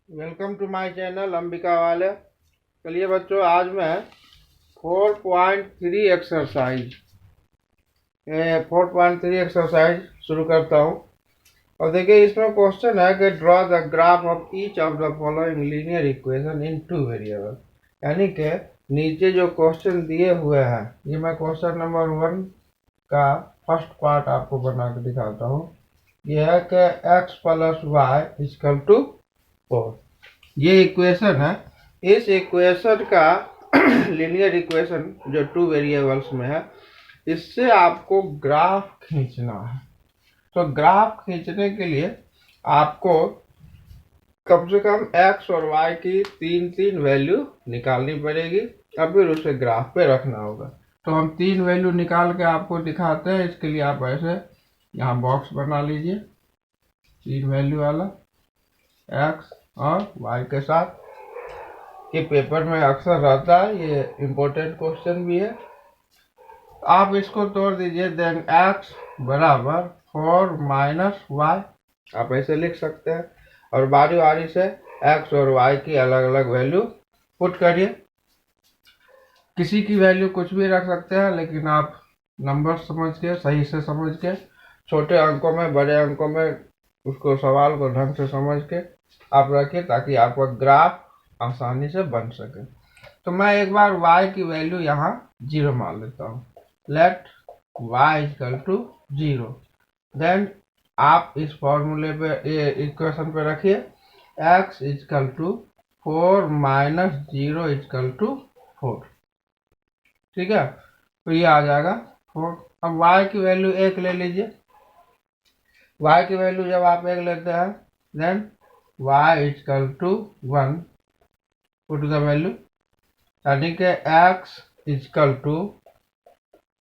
Welcome to my channel Ambika वाले। चलिए बच्चों, आज मैं 4.3 एक्सरसाइज 4.3 एक्सरसाइज शुरू करता हूँ। और देखिए, इसमें क्वेश्चन है कि draw the graph of each of the following linear equation in two variable. यानी कि नीचे जो क्वेश्चन दिए हुए हैं, ये मैं क्वेश्चन नंबर 1 का फर्स्ट पार्ट आपको बना के दिखाता हूँ। यह है कि x plus y equal to 4, ये इक्वेशन है। इस इक्वेशन का लीनियर इक्वेशन जो टू वेरिएबल्स में है, इससे आपको ग्राफ खींचना है। तो ग्राफ खींचने के लिए आपको कम से कम x और y की तीन तीन वैल्यू निकालनी पड़ेगी और फिर उसे ग्राफ पे रखना होगा। तो हम तीन वैल्यू निकाल के आपको दिखाते हैं। इसके लिए आप ऐसे यहाँ बॉक्स बना लीजिए, तीन वैल्यू वाला x और y के साथ। ये पेपर में अक्सर रहता है, ये इम्पोर्टेंट क्वेश्चन भी है। आप इसको तोड़ दीजिए। देन x बराबर 4 माइनस वाई, आप ऐसे लिख सकते हैं। और बारी बारी से x और y की अलग अलग वैल्यू पुट करिए। किसी की वैल्यू कुछ भी रख सकते हैं, लेकिन आप नंबर समझ के, सही से समझ के, छोटे अंकों में, बड़े अंकों में उसको, सवाल को ढंग से समझ के आप रखिए, ताकि आपका ग्राफ आसानी से बन सके। तो मैं एक बार y की वैल्यू यहाँ 0 मान लेता हूँ। Let y equal to 0। Then आप इस फॉर्मूले पे, ये इक्वेशन पे रखिए, x equal to 4 minus 0 equal to 4। ठीक है, तो ये आ जाएगा 4। अब y की वैल्यू 1 ले लीजिए। y की वैल्यू जब आप 1 लेते हैं, then y equal to 1, put the value, यानी कि x equal to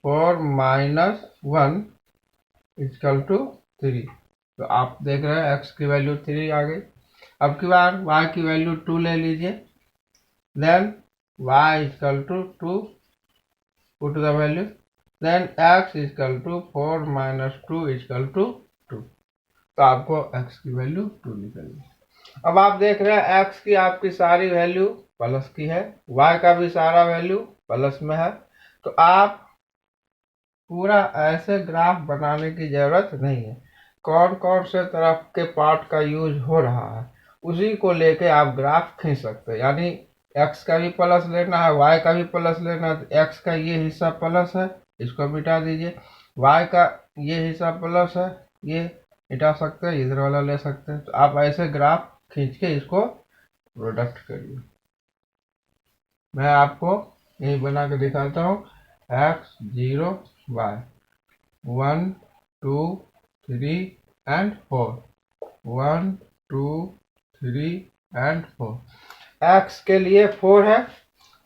4 minus 1 equal to 3। तो आप देख रहे हैं x की वैल्यू 3 आ गई। अब की बार y की वैल्यू 2 ले लीजिए। Then y equal to 2, put the value, then x equal to 4 minus 2 equal to 2। तो आपको x की वैल्यू 2 निकली। अब आप देख रहे हैं x की आपकी सारी वैल्यू प्लस की है, y का भी सारा वैल्यू प्लस में है। तो आप पूरा ऐसे ग्राफ बनाने की जरूरत नहीं है। कौन कौन से तरफ के पार्ट का यूज हो रहा है, उसी को लेके आप ग्राफ खींच सकते हैं। यानी x का भी प्लस लेना है, y का भी प्लस लेना है। तो x का ये हिस्सा प्लस है, इसको मिटा दीजिए। y का ये हिस्सा प्लस है, ये मिटा सकते हैं, इधर वाला ले सकते हैं। तो आप ऐसे ग्राफ खींच के इसको प्रोडक्ट करिए। मैं आपको यही बना के दिखाता हूँ। x 0 y 1 2 3 and 4, 1 2 3 and 4। x के लिए 4 है,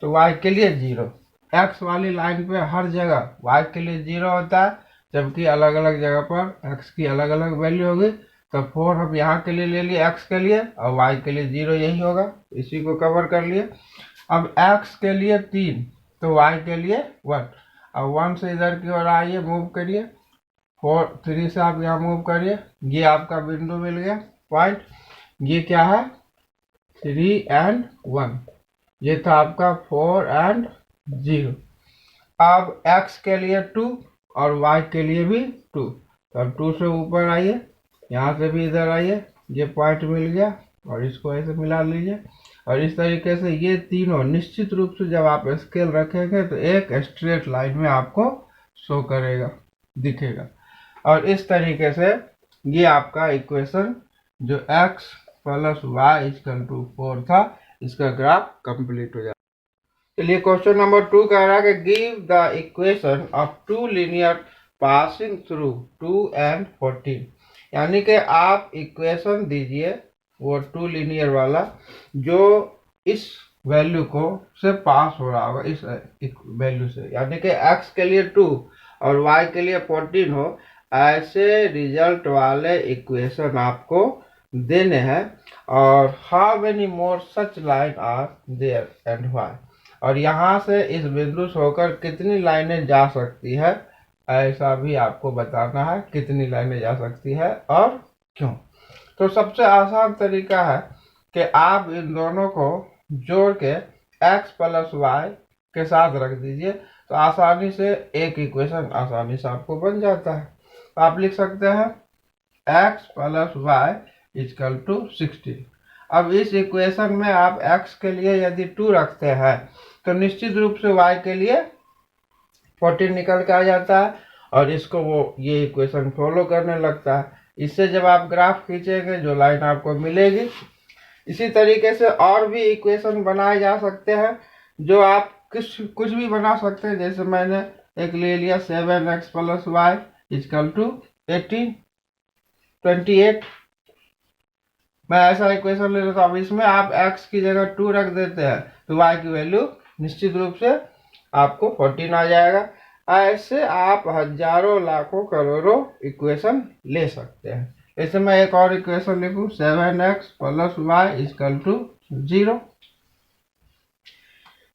तो y के लिए 0। x वाली लाइन पे हर जगह y के लिए 0 होता है, जबकि अलग अलग जगह पर x की अलग अलग वैल्यू होगी। तो 4 हम यहाँ के लिए ले लिए, x के लिए, और y के लिए 0 यही होगा। इसी को कवर कर लिए। अब x के लिए 3, तो y के लिए 1। अब 1 से इधर की ओर आइए, मूव करिए। 3 से आप यहाँ मूव करिए। ये आपका बिंदु मिल गया, पॉइंट। ये क्या है, 3 एंड 1। ये था आपका 4 एंड 0। अब x के लिए 2 और y के लिए भी 2। तो अब 2 से ऊपर आइए, यहाँ से भी इधर आइए, ये पॉइंट मिल गया, और इसको ऐसे मिला लीजिए। और इस तरीके से ये तीनों निश्चित रूप से जब आप स्केल रखेंगे तो एक स्ट्रेट लाइन में आपको शो करेगा, दिखेगा। और इस तरीके से ये आपका इक्वेशन जो x plus y equal to 4 था, इसका ग्राफ कंप्लीट हो जाए। चलिए, क्वेश्चन नंबर 2 कह रहा है कि give the equation of two linear passing through 2 and 14। यानी कि आप इक्वेशन दीजिए वो टू लीनियर वाला, जो इस वैल्यू को से पास हो रहा होगा, इस वैल्यू से। यानी कि x के लिए 2 और y के लिए 14 हो, ऐसे रिजल्ट वाले इक्वेशन आपको देने हैं। और how many more such line are there and why. और यहाँ से इस बिंदु से होकर कितनी लाइनें जा सकती है, ऐसा भी आपको बताना है, कितनी लाइनें जा सकती है और क्यों। तो सबसे आसान तरीका है कि आप इन दोनों को जोड़ के x प्लस वाई के साथ रख दीजिए, तो आसानी से एक इक्वेशन आसानी से आपको बन जाता है। तो आप लिख सकते हैं x plus y equal to 16। अब इस इक्वेशन में आप x के लिए यदि 2 रखते हैं तो निश्चित रूप से y के लिए 14 निकल के आ जाता है, और इसको वो ये इक्वेशन फॉलो करने लगता है। इससे जब आप ग्राफ खींचेंगे जो लाइन आपको मिलेगी, इसी तरीके से और भी इक्वेशन बनाए जा सकते हैं, जो आप कुछ भी बना सकते हैं। जैसे मैंने एक ले लिया 7x plus y equal to 28। मैं ऐसा इक्वेशन ले लेता हूँ। अब इसमें आप x की जगह 2 रख देते हैं तो y की वैल्यू निश्चित रूप से आपको 14 आ जाएगा। ऐसे आप हजारों लाखों करोड़ों इक्वेशन ले सकते हैं। ऐसे मैं एक और इक्वेशन लिखूं 7x plus y equal to 0।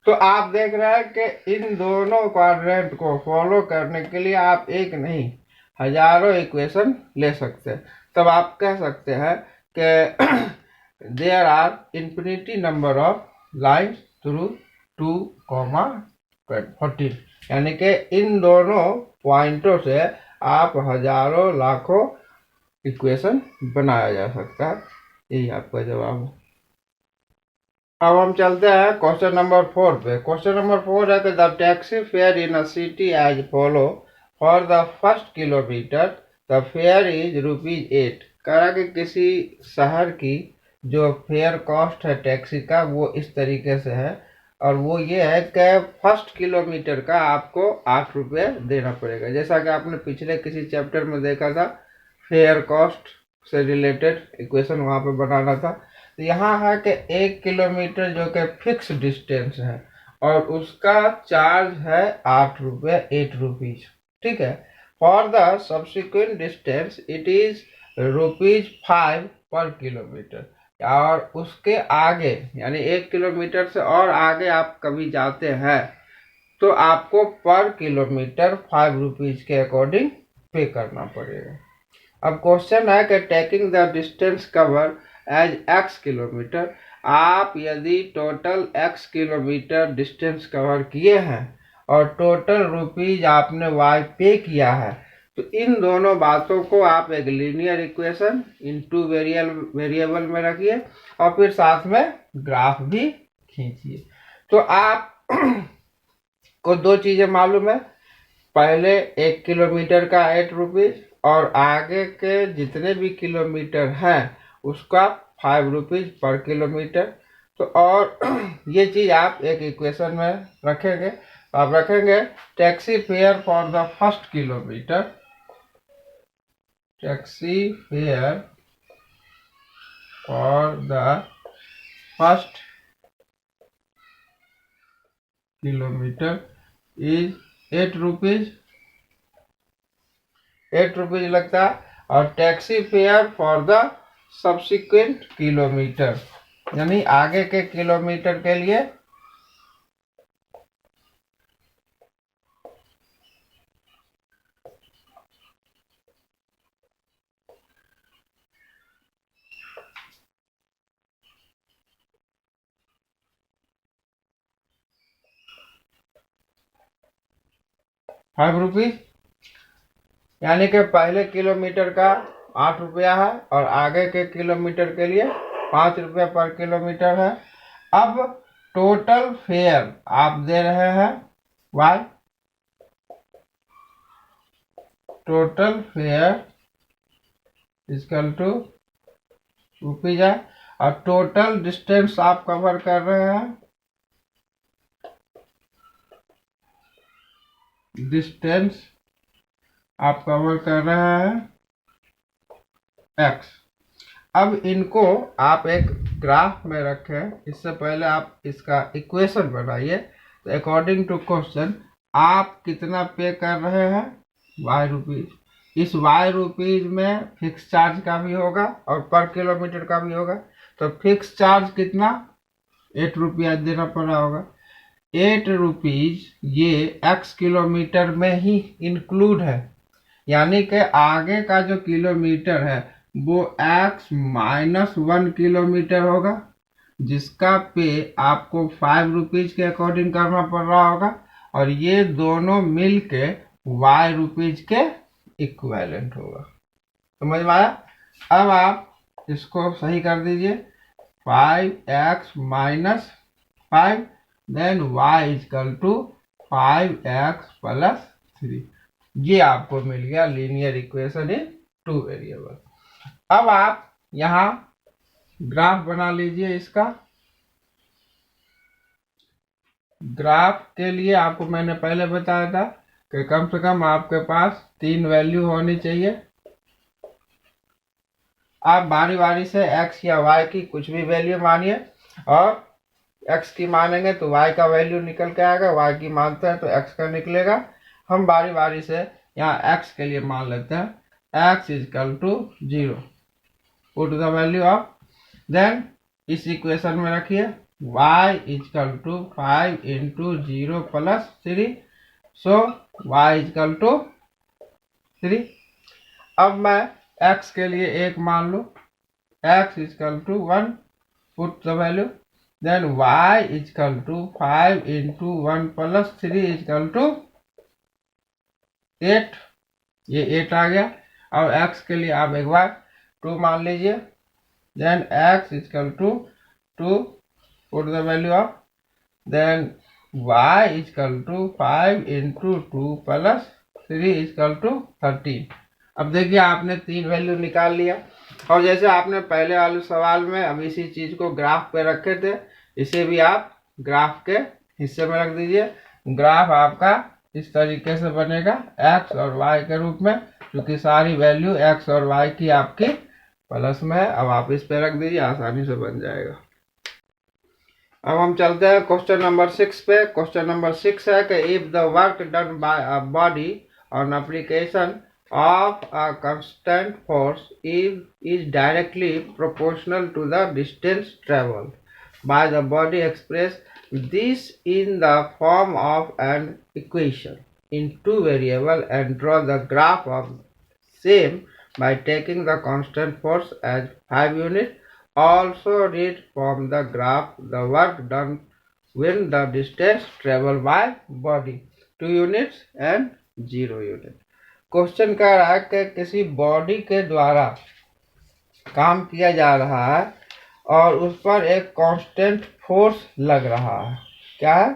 तो आप देख रहे हैं कि इन दोनों क्वाड्रेंट को फॉलो करने के लिए आप एक नहीं हजारों इक्वेशन ले सकते हैं। तब आप कह सकते हैं कि there are infinity number of lines through 2,14, यानी कि इन दोनों पॉइंटों से आप हजारों लाखों इक्वेशन बनाया जा सकता है। यही आपका जवाब है। अब हम चलते हैं क्वेश्चन नंबर 4 पे। क्वेश्चन नंबर 4 है कि the taxi fare in a city as follow. For the first kilometre the fare is ₹8। कह रहा कि किसी शहर की जो फेयर कॉस्ट है टैक्सी का वो इस तरीके से है, और वो ये है कि फर्स्ट किलोमीटर का आपको ₹8 देना पड़ेगा। जैसा कि आपने पिछले किसी चैप्टर में देखा था, फेयर कॉस्ट से रिलेटेड इक्वेशन वहाँ पे बनाना था। तो यहाँ है कि 1 किलोमीटर जो कि फिक्स डिस्टेंस है और उसका चार्ज है ₹8, ठीक है। For the subsequent distance it is ₹5 पर किलोमीटर। और उसके आगे यानी 1 किलोमीटर से और आगे आप कभी जाते हैं तो आपको पर किलोमीटर ₹5 के अकॉर्डिंग पे करना पड़ेगा। अब क्वेश्चन है कि taking the distance cover as x kilometre. आप यदि total x kilometre distance cover किए हैं और टोटल रुपीज आपने y पे किया है, तो इन दोनों बातों को आप एक लीनियर इक्वेशन इन 2 वेरिएबल में रखिए और फिर साथ में ग्राफ भी खींचिए। तो आप को 2 चीजें मालूम है। पहले 1 किलोमीटर का ₹8 और आगे के जितने भी किलोमीटर हैं उसका ₹5 पर किलोमीटर। तो और ये चीज आप एक इक्वेशन में रखेंगे। आप रखेंगे taxi fare for the first kilometre. Taxi fare for the first kilometre is ₹8 लगता है, और taxi fare for the subsequent kilometre यानी आगे के किलोमीटर के लिए ₹5, यानी कि पहले किलोमीटर का ₹8 है और आगे के किलोमीटर के लिए ₹5 पर किलोमीटर है। अब टोटल फेयर आप दे रहे हैं y। Total fare equal to ₹, और टोटल डिस्टेंस आप कवर कर रहे हैं, डिस्टेंस आप कवर कर रहे हैं x। अब इनको आप एक ग्राफ में रखें। इससे पहले आप इसका इक्वेशन बनाइए। तो अकॉर्डिंग टू क्वेश्चन आप कितना पे कर रहे हैं ₹y। इस ₹y में फिक्स चार्ज का भी होगा और पर किलोमीटर का भी होगा। तो फिक्स चार्ज कितना ₹8 देना पड़ा होगा। ₹8 ये x किलोमीटर में ही इंक्लूड है, यानी कि आगे का जो किलोमीटर है वो x-1 किलोमीटर होगा, जिसका पे आपको 5 रुपीज के अकॉर्डिंग करना पड़ रहा होगा, और ये दोनों मिल के y रुपीज के इक्विवेलेंट होगा। समझ में आया? अब आप इसको सही कर दीजिए, 5x-5 then y equal to 5x+3। ये आपको मिल गया लीनियर इक्वेशन इन 2 वेरिएबल। अब आप यहाँ ग्राफ बना लीजिए इसका। ग्राफ के लिए आपको मैंने पहले बताया था कि कम से कम आपके पास 3 वैल्यू होनी चाहिए। आप बारी बारी से x या y की कुछ भी वैल्यू मानिए, और x की मानेंगे तो y का वैल्यू निकल के आएगा, y की मानते हैं तो x का निकलेगा। हम बारी बारी से यहाँ x के लिए मान लेते हैं x equal to 0, put the value of, then इस इक्वेशन में रखिए y equal to 5 into 0 plus 3, so y equal to 3। अब मैं x के लिए 1 मान लूँ, x equal to 1, put the value, then y equal to 5 into 1 plus 3 equal to 8, ये 8 आ गया। अब x के लिए आप एक बार 2 मान लीजिए, then x equal to 2, put the value of, then y equal to 5 into 2 plus 3 equal to 13। अब देखिए आपने 3 वैल्यू निकाल लिया, और जैसे आपने पहले वाले सवाल में अब इसी चीज को ग्राफ पे रखे थे, इसे भी आप ग्राफ के हिस्से में रख दीजिए। ग्राफ आपका इस तरीके से बनेगा x और y के रूप में, क्योंकि सारी वैल्यू x और y की आपकी प्लस में है। अब आप इस पे रख दीजिए, आसानी से बन जाएगा। अब हम चलते हैं क्वेश्चन नंबर 6 पे। क्वेश्चन नंबर 6 है कि if the work done by a body on application of a constant force is directly proportional to the distance traveled by the body. Express this in the form of an equation in 2 variables and draw the graph of same by taking the constant force as 5 units. Also read from the graph the work done when the distance traveled by body 2 units and 0 units. Question कह रहा है कि किसी body के द्वारा काम किया जा रहा है और उस पर एक कांस्टेंट फोर्स लग रहा है। क्या है?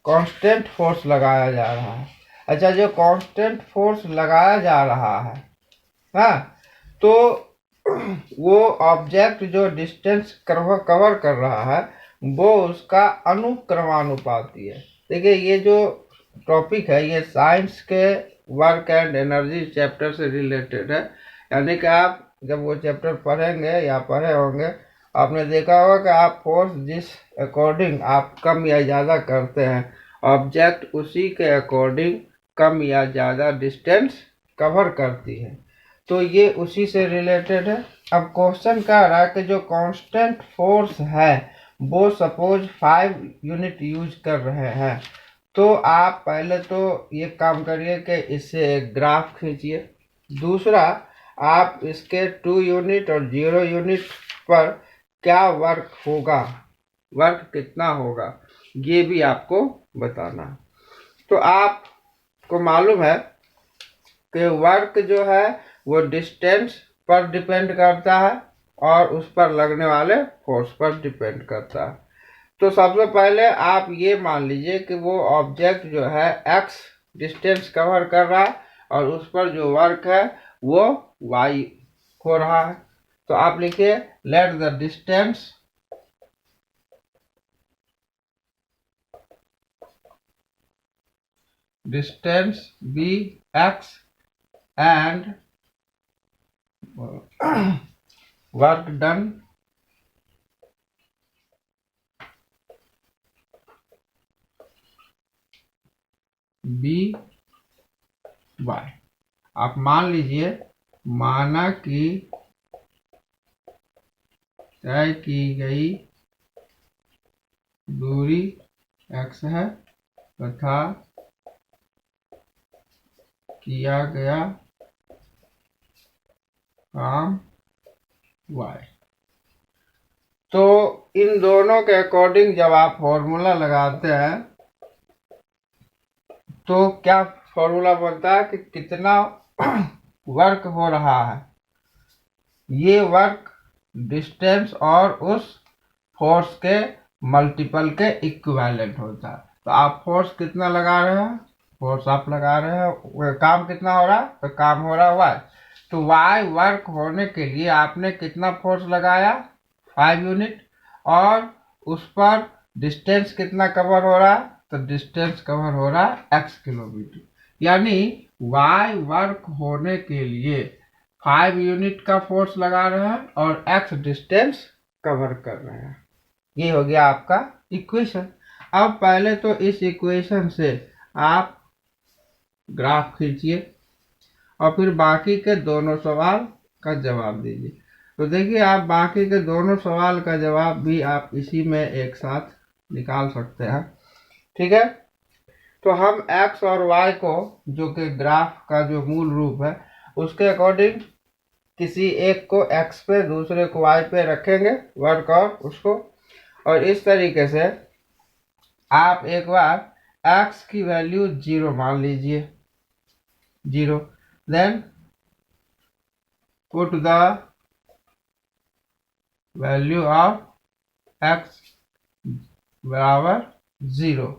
कांस्टेंट फोर्स लगाया जा रहा है। अच्छा, जो कांस्टेंट फोर्स लगाया जा रहा है, हाँ, तो वो ऑब्जेक्ट जो डिस्टेंस कवर कर रहा है वो उसका अनुक्रमानुपाती है। देखिए ये जो टॉपिक है ये साइंस के वर्क एंड एनर्जी चैप्टर से रिलेटेड है। यानी कि आप जब वो चैप्टर पढ़ेंगे या पढ़े होंगे, आपने देखा होगा कि आप फोर्स जिस अकॉर्डिंग आप कम या ज़्यादा करते हैं, ऑब्जेक्ट उसी के अकॉर्डिंग कम या ज़्यादा डिस्टेंस कवर करती है। तो ये उसी से रिलेटेड है। अब क्वेश्चन कह रहा है कि जो कांस्टेंट फोर्स है वो सपोज 5 यूनिट यूज कर रहे हैं, तो आप पहले तो ये काम करिए कि इससे एक ग्राफ खींचिए। दूसरा, आप इसके 2 यूनिट और 0 यूनिट पर क्या वर्क होगा, वर्क कितना होगा, ये भी आपको बताना है। तो आपको मालूम है कि वर्क जो है वो डिस्टेंस पर डिपेंड करता है और उस पर लगने वाले फोर्स पर डिपेंड करता है। तो सबसे पहले आप ये मान लीजिए कि वो ऑब्जेक्ट जो है x डिस्टेंस कवर कर रहा है और उस पर जो वर्क है वो y हो रहा है। तो आप लिखिए let the distance be x and work done be y. आप मान लीजिए, माना कि तय की गई दूरी x है तथा किया गया काम y। तो इन दोनों के अकॉर्डिंग जब आप फॉर्मूला लगाते हैं तो क्या फॉर्मूला बनता है कि कितना वर्क हो रहा है, ये वर्क डिस्टेंस और उस फोर्स के मल्टीपल के इक्विवेलेंट होता है। तो आप फोर्स कितना लगा रहे हैं, फोर्स आप लगा रहे हैं, काम कितना हो रहा है, तो काम हो रहा है वाई। तो वाई वर्क होने के लिए आपने कितना फोर्स लगाया, 5 यूनिट, और उस पर डिस्टेंस कितना कवर हो रहा है, तो डिस्टेंस कवर हो रहा है x किलोमीटर। यानी वाई वर्क होने के लिए 5 यूनिट का फोर्स लगा रहे हैं और x डिस्टेंस कवर कर रहे हैं। ये हो गया आपका इक्वेशन। अब पहले तो इस इक्वेशन से आप ग्राफ खींचिए और फिर बाकी के दोनों सवाल का जवाब दीजिए। तो देखिए, आप बाकी के दोनों सवाल का जवाब भी आप इसी में एक साथ निकाल सकते हैं। ठीक है, तो हम x और y को, जो कि ग्राफ का जो मूल रूप है, उसके अकॉर्डिंग किसी एक को x पे दूसरे को y पे रखेंगे वर्क और उसको, और इस तरीके से आप एक बार x की वैल्यू 0 मान लीजिए, 0, then put the value of x बराबर 0।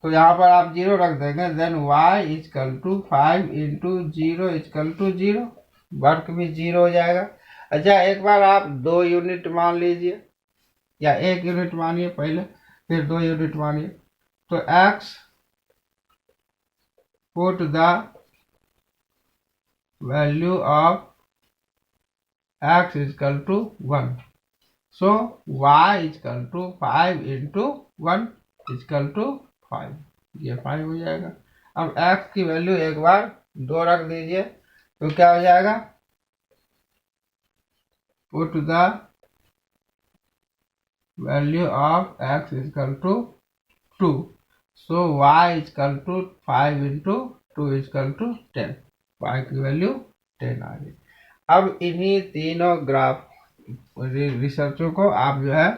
तो यहाँ पर आप 0 रख देंगे, then y equal to 5 into 0 equal to 0, work भी 0 हो जाएगा। अच्छा, एक बार आप 2 यूनिट मान लीजिए, या 1 यूनिट मानिए पहले, फिर 2 यूनिट मानिए। तो x put the value of x equal to 1, so y equal to 5 into 1 equal to 5, ये 5 हो जाएगा। अब x की वैल्यू एक बार 2 रख दीजिए, तो क्या हो जाएगा, put the value of x equal to 2, so y equal to 5 into 2 equal to 10, y की वैल्यू 10 आ गई। अब इन्हीं तीनों ग्राफ रिसर्चों को आप जो है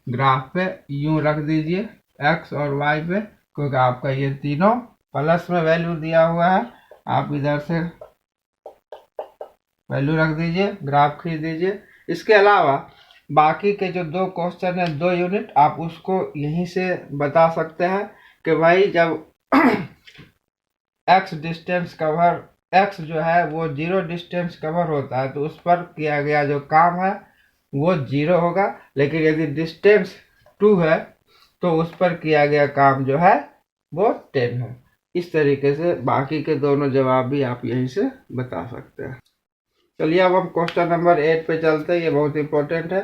ग्राफ पे यूं रख दीजिए, x और y पे, क्योंकि आपका ये तीनों प्लस में वैल्यू दिया हुआ है। आप इधर से वैल्यू रख दीजिए, ग्राफ खींच दीजिए। इसके अलावा बाकी के जो 2 क्वेश्चन है 2 यूनिट, आप उसको यहीं से बता सकते हैं कि भाई जब x डिस्टेंस कवर, x जो है वो 0 डिस्टेंस कवर होता है, तो उस पर किया गया जो काम है वो 0 होगा, लेकिन यदि डिस्टेंस 2 है तो उस पर किया गया काम जो है वो 10 है। इस तरीके से बाकी के दोनों जवाब भी आप यहीं से बता सकते हैं। चलिए, अब हम क्वेश्चन नंबर 8 पे चलते हैं। ये बहुत इंपॉर्टेंट है।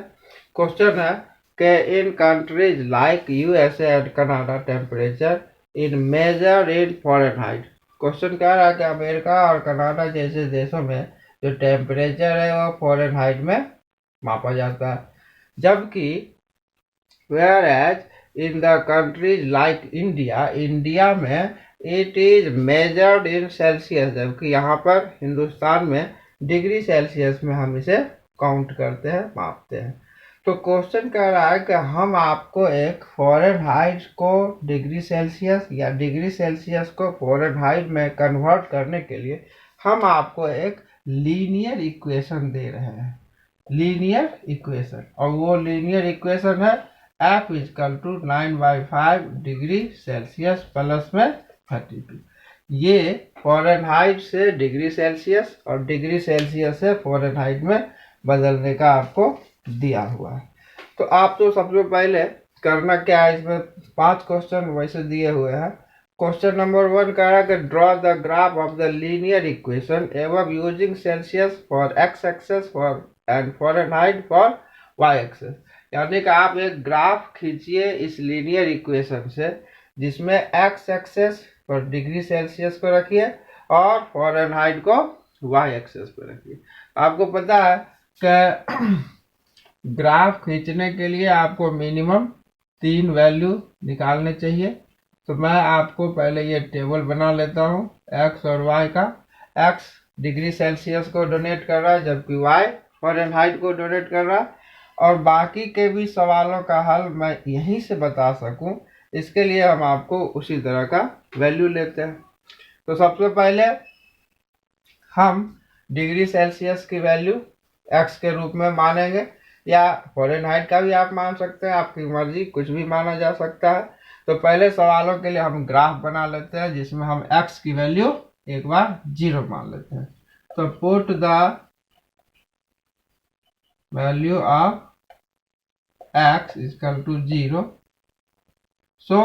क्वेश्चन है कि in countries like USA and Canada temperature in measure in Fahrenheit. Question कह रहा है कि अमेरिका और कनाडा जैसे देशों में जो टेम्परेचर है वो फॉरेनहाइट में मापा जाता है, जबकि whereas in the countries like India, India में it is measured in Celsius, जबकि यहाँ पर हिंदुस्तान में डिग्री सेल्सियस में हम इसे काउंट करते हैं, मापते हैं। तो क्वेश्चन कह रहा है कि हम आपको एक फॉरेनहाइट को डिग्री सेल्सियस या डिग्री सेल्सियस को फॉरेनहाइट में कन्वर्ट करने के लिए हम आपको एक लीनियर इक्वेशन दे रहे हैं, लीनियर इक्वेशन, और वो लीनियर इक्वेशन है F equal to 9/5 degree Celsius plus में 32। ये फॉरेनहाइट से डिग्री सेल्सियस और डिग्री सेल्सियस से फॉरेनहाइट में बदलने का आपको दिया हुआ है। तो आप तो सबसे पहले करना क्या है, इसमें 5 क्वेश्चन वैसे दिए हुए हैं। क्वेश्चन नंबर 1 कह रहा है कि draw the graph of the linear equation एवं using Celsius for x axis for and Fahrenheit for y axis. यानी कि आप एक ग्राफ खींचिए इस लीनियर इक्वेशन से, जिसमें x एक्सेस पर डिग्री सेल्सियस को रखिए और फॉरेनहाइट को y एक्सेस पर रखिए। आपको पता है कि ग्राफ खींचने के लिए आपको मिनिमम 3 वैल्यू निकालने चाहिए। तो मैं आपको पहले ये टेबल बना लेता हूँ x और y का। x डिग्री सेल्सियस को डोनेट कर रहा है, जबकि y फ़ारेनहाइट को डोनेट कर रहा, और बाकी के भी सवालों का हल मैं यहीं से बता सकूं, इसके लिए हम आपको उसी तरह का वैल्यू लेते हैं। तो सबसे पहले हम डिग्री सेल्सियस की वैल्यू x के रूप में मानेंगे, या फ़ारेनहाइट का भी आप मान सकते हैं, आपकी मर्जी, कुछ भी माना जा सकता है। तो पहले सवालों के लिए हम ग्राफ बना लेते हैं जिसमें हम x की वैल्यू एक बार 0 मान लेते हैं। तो put the value of x equal to 0, so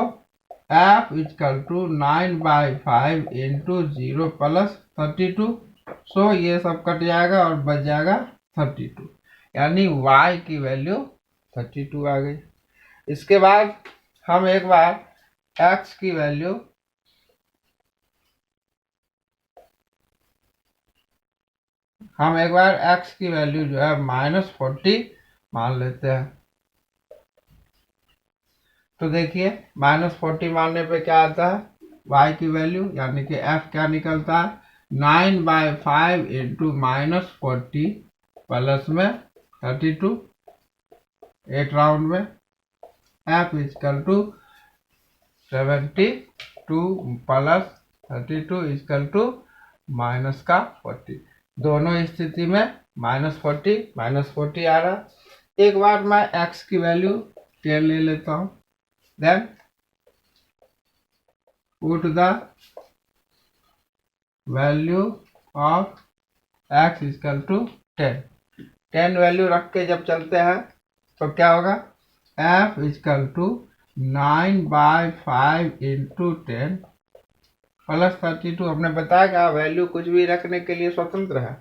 f equal to 9/5 into 0 plus 32। So ये सब कट जाएगा और बच जाएगा 32, यानी y की वैल्यू 32 आ गई। इसके बाद हम एक बार x की वैल्यू जो है -40 मान लेते हैं। तो देखिए -40 मानने पे क्या आता है, y की वैल्यू, यानी कि f क्या निकलता है, 9/5 इंटू -40 प्लस में 32, 8 राउंड में, f equal to 72 plus 32 equal to minus का 40। दोनों स्थिति में -40 आ रहा। एक बार मैं x की वैल्यू 10 ले लेता हूँ, then put the value of x equal to 10 value रख के जब चलते हैं तो क्या होगा, f equal to 9/5 into 10 plus 32। हमने बताया कि वैल्यू कुछ भी रखने के लिए स्वतंत्र है,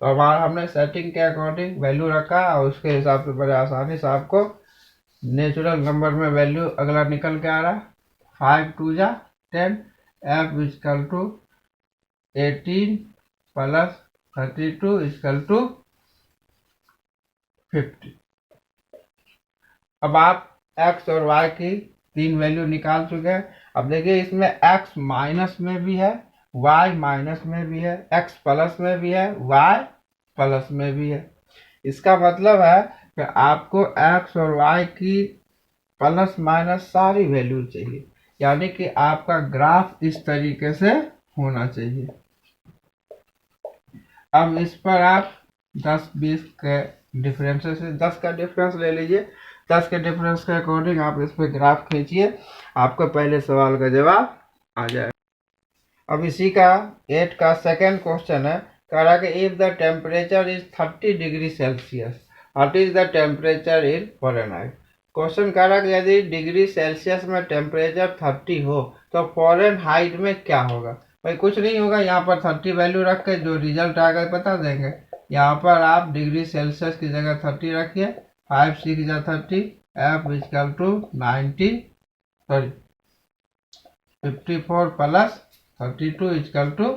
तो हमारा हमने सेटिंग के अकॉर्डिंग वैल्यू रखा और उसके हिसाब से बड़े आसानी से आपको नेचुरल नंबर में वैल्यू अगला निकल के आ रहा है। 5 2 जा 10, f equal to 18 plus 32 equal to 50। अब आप x और y की 3 वैल्यू निकाल चुके हैं। अब देखिए इसमें x माइनस में भी है, y माइनस में भी है, x प्लस में भी है, y प्लस में भी है। इसका मतलब है कि आपको x और y की प्लस माइनस सारी वैल्यू चाहिए, यानी कि आपका ग्राफ इस तरीके से होना चाहिए। अब इस पर आप 10-20 के डिफरेंस से 10 का डिफरेंस ले लीजिए, 10 के डिफरेंस के अकॉर्डिंग आप इस पर ग्राफ खींचिए, आपका पहले सवाल का जवाब आ जाएगा। अब इसी का 8 का सेकेंड क्वेश्चन है, कह रहा कि if the temperature is 30 degree Celsius, what is the temperature in Fahrenheit. Question कह रहा कि यदि डिग्री सेल्सियस में टेम्परेचर 30 हो तो फ़ारेनहाइट में क्या होगा। भाई कुछ नहीं होगा, यहाँ पर 30 वैल्यू रख के जो रिजल्ट आएगा बता देंगे। यहाँ पर आप डिग्री सेल्सियस की जगह 30 रखिए, 5 6 जा 30, f equal to 54 plus 32 equal to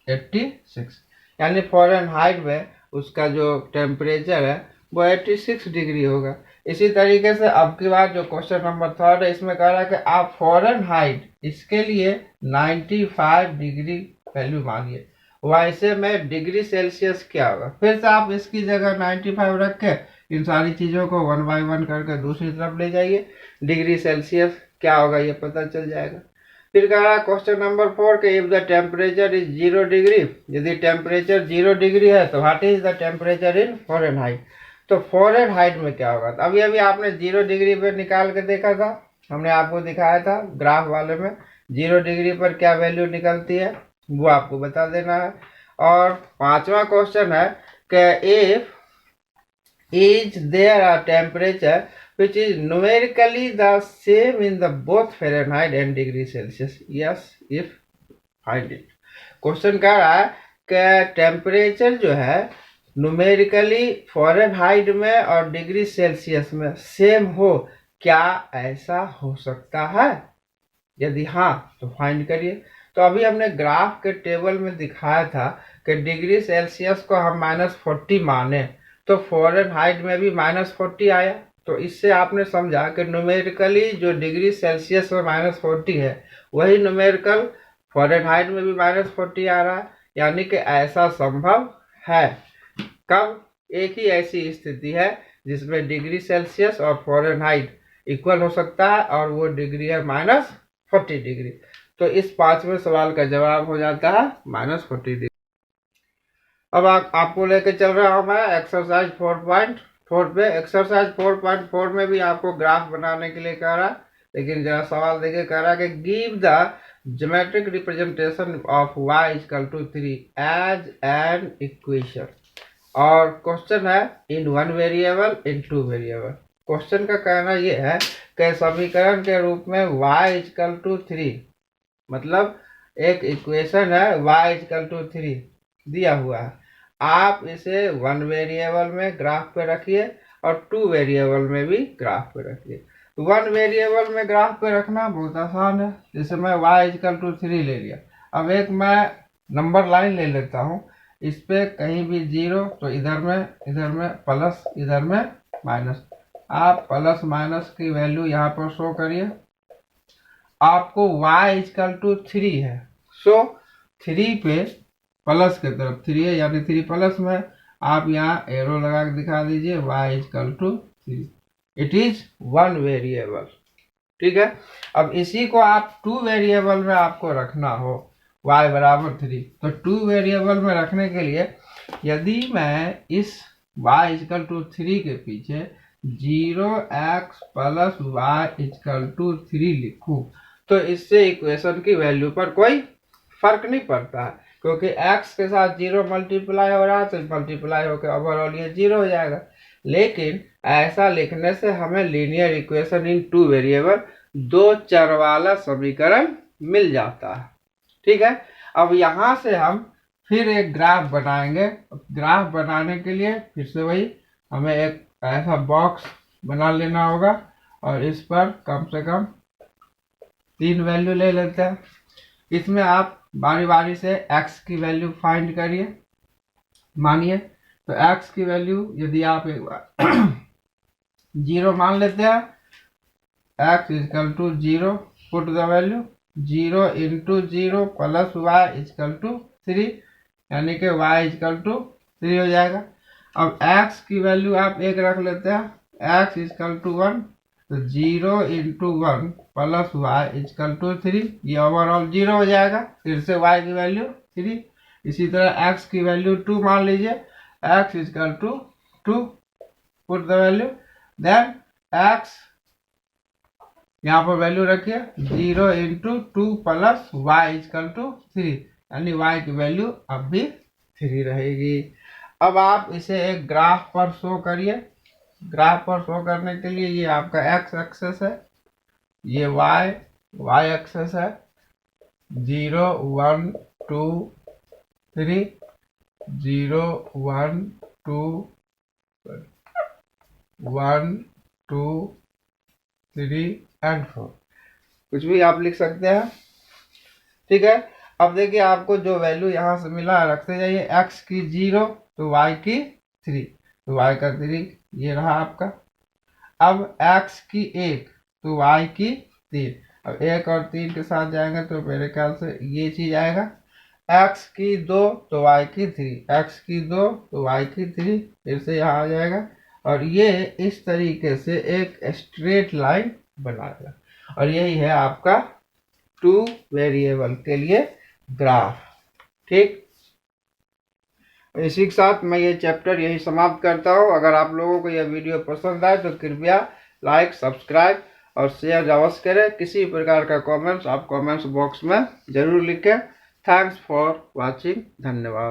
86, यानी फ़ारेनहाइट में उसका जो टेम्परेचर है वो 86 डिग्री होगा। इसी तरीके से अब की बार जो क्वेश्चन नंबर 3 है, इसमें कह रहा है कि आप फ़ारेनहाइट इसके लिए 95 डिग्री वैल्यू मानिए, वैसे में डिग्री सेल्सियस क्या होगा। फिर से आप इसकी जगह 95 रख के इन सारी चीज़ों को 1 बाय 1 करके दूसरी तरफ ले जाइए, डिग्री सेल्सियस क्या होगा ये पता चल जाएगा। फिर कह रहा है क्वेश्चन नंबर 4 के if the temperature is 0 degree, यदि टेम्परेचर 0 डिग्री है तो what is the temperature in Fahrenheit. तो फ़ारेनहाइट में क्या होगा, तो अभी आपने 0 डिग्री पर निकाल के देखा था, हमने आपको दिखाया था ग्राफ वाले में 0 डिग्री पर क्या वैल्यू निकलती है वो आपको बता देना है। और 5वां क्वेश्चन है कि if is there a temperature which is numerically the same in the both Fahrenheit and degree Celsius, yes if find it। Question कह रहा है कि टेम्परेचर जो है न्यूमेरिकली फ़ारेनहाइट में और डिग्री सेल्सियस में सेम हो, क्या ऐसा हो सकता है, यदि हाँ तो फाइंड करिए। तो अभी हमने ग्राफ के टेबल में दिखाया था कि डिग्री सेल्सियस को हम -40 माने तो फ़ारेनहाइट में भी -40 आया। तो इससे आपने समझा कि न्यूमेरिकली जो डिग्री सेल्सियस में -40 है वही न्यूमेरिकल फ़ारेनहाइट में भी -40 आ रहा है, यानी कि ऐसा संभव है। कब, एक ही ऐसी स्थिति है जिसमें डिग्री सेल्सियस और फ़ारेनहाइट इक्वल हो सकता है, और वो डिग्री है -40 डिग्री। तो इस पांचवें सवाल का जवाब हो जाता है -40 डिग्री। अब आपको लेके चल रहा हूं मैं एक्सरसाइज 4.4 पे। एक्सरसाइज 4.4 में भी आपको ग्राफ बनाने के लिए कह रहा है, लेकिन जरा सवाल देखिए, कह रहा है कि give the geometric representation of y equal to 3 as an equation. और क्वेश्चन है in one variable, in two variable. Question का कहना यह है कि समीकरण के रूप में y इक्वल टू 3, मतलब एक इक्वेशन है y इक्वल टू 3 दिया हुआ है। आप इसे वन वेरिएबल में ग्राफ पे रखिए और टू वेरिएबल में भी ग्राफ पे रखिए। वन वेरिएबल में ग्राफ पे रखना बहुत आसान है। जैसे मैं y इक्वल टू 3 ले लिया, अब एक मैं नंबर लाइन ले लेता हूँ, इस पे कहीं भी 0 तो इधर में प्लस, इधर में माइनस। आप प्लस माइनस की वैल्यू यहाँ पर शो करिए। आपको y इक्वल टू 3 है, सो 3 पे प्लस की तरफ 3 है, यानी 3 प्लस में आप यहाँ एरो लगा के दिखा दीजिए y equal to 3। It is one variable, ठीक है। अब इसी को आप टू वेरिएबल में आपको रखना हो y बराबर 3, तो टू वेरिएबल में रखने के लिए यदि मैं इस y इक्वल टू 3 के पीछे 0x plus y equal to 3 लिखूं, तो इससे इक्वेशन की वैल्यू पर कोई फर्क नहीं पड़ता है, क्योंकि x के साथ 0 मल्टीप्लाई हो रहा है, तो मल्टीप्लाई होकर ओवरऑल ये 0 हो जाएगा। लेकिन ऐसा लिखने से हमें linear equation in two variable, दो चर वाला समीकरण मिल जाता है, ठीक है। अब यहाँ से हम फिर एक ग्राफ बनाएंगे। ग्राफ बनाने के लिए फिर से वही हमें एक ऐसा बॉक्स बना लेना होगा, और इस पर कम से कम 3 वैल्यू ले लेते हैं। इसमें आप बारी बारी से x की वैल्यू फाइंड करिए। मानिए तो x की वैल्यू यदि आप एक बार 0 मान लेते हैं, x equal to 0, put the value 0 into 0 plus y equal to 3, यानी कि y इक्वल टू 3 हो जाएगा। अब x की वैल्यू आप एक रख लेते हैं, x इक्वल टू 1, तो 0 into 1 plus y equal to 3, ये ओवरऑल 0 हो जाएगा। फिर से y की वैल्यू 3, इसी तरह x की वैल्यू 2 मान लीजिए, x equal to 2, put the value, then x यहाँ पर वैल्यू रखिए 0 into 2 plus y equal to 3, यानी y की वैल्यू अब भी 3 रहेगी। अब आप इसे एक ग्राफ पर शो करिए। ग्राफ पर शो करने के लिए ये आपका x एक्सेस है, ये y एक्सेस है, 0 1 2 3, 0 1 2 1 2 3 एंड 4, कुछ भी आप लिख सकते हैं, ठीक है। अब देखिए आपको जो वैल्यू यहाँ से मिला रखते जाइए, x की 0 तो y की 3, तो y का 3 ये रहा आपका। अब x की 1 तो y की 3, अब 1 और 3 के साथ जाएंगे तो मेरे ख्याल से ये चीज आएगा। x की 2 तो y की 3, x की 2 तो y की 3, फिर से यहाँ आ जाएगा, और ये इस तरीके से एक स्ट्रेट लाइन बनाएगा। और यही है आपका टू वेरिएबल के लिए ग्राफ, ठीक। इसी के साथ मैं ये चैप्टर यही समाप्त करता हूँ। अगर आप लोगों को यह वीडियो पसंद आए तो कृपया लाइक, सब्सक्राइब और शेयर अवश्य करें। किसी प्रकार का कमेंट्स आप कमेंट्स बॉक्स में जरूर लिखें। थैंक्स फॉर वॉचिंग, धन्यवाद।